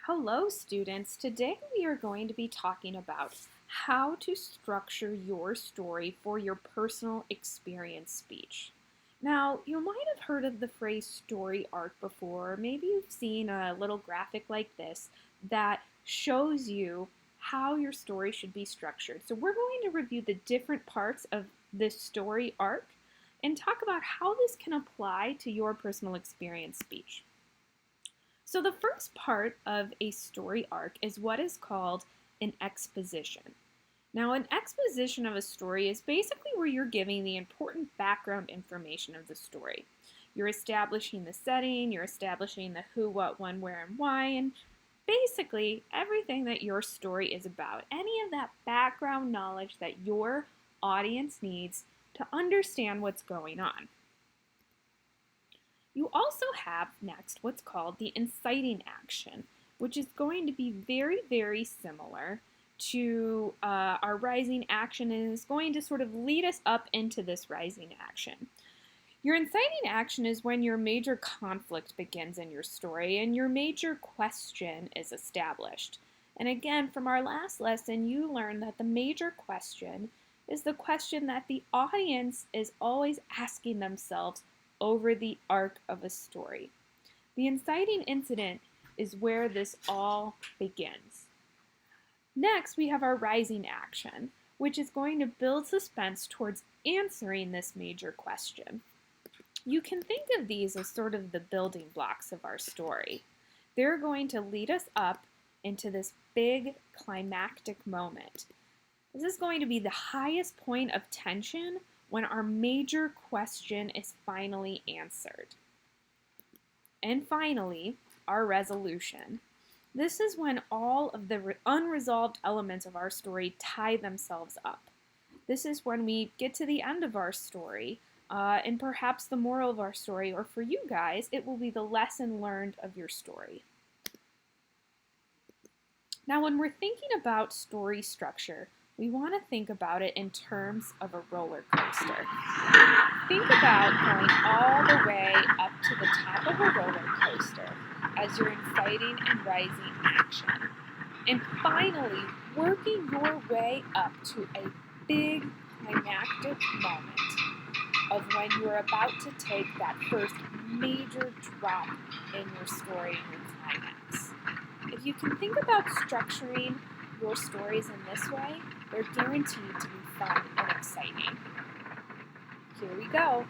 Hello students, today we are going to be talking about how to structure your story for your personal experience speech. Now, you might have heard of the phrase story arc before. Maybe you've seen a little graphic like this that shows you how your story should be structured. So we're going to review the different parts of this story arc and talk about how this can apply to your personal experience speech. So the first part of a story arc is what is called an exposition. Now, an exposition of a story is basically where you're giving the important background information of the story. You're establishing the setting, you're establishing the who, what, when, where, and why, and basically everything that your story is about. Any of that background knowledge that your audience needs to understand what's going on. You also have next what's called the inciting action, which is going to be very, very similar to our rising action and is going to sort of lead us up into this rising action. Your inciting action is when your major conflict begins in your story and your major question is established. And again, from our last lesson, you learned that the major question is the question that the audience is always asking themselves over the arc of a story. The inciting incident is where this all begins. Next, we have our rising action, which is going to build suspense towards answering this major question. You can think of these as sort of the building blocks of our story. They're going to lead us up into this big climactic moment. This is going to be the highest point of tension when our major question is finally answered. And finally, our resolution. This is when all of the unresolved elements of our story tie themselves up. This is when we get to the end of our story, and perhaps the moral of our story, or for you guys, it will be the lesson learned of your story. Now, when we're thinking about story structure, we want to think about it in terms of a roller coaster. Think about going all the way up to the top of a roller coaster as you're inciting and rising action. And finally, working your way up to a big climactic moment of when you're about to take that first major drop in your story and your climax. If you can think about structuring your stories in this way, they're guaranteed to be fun and exciting. Here we go.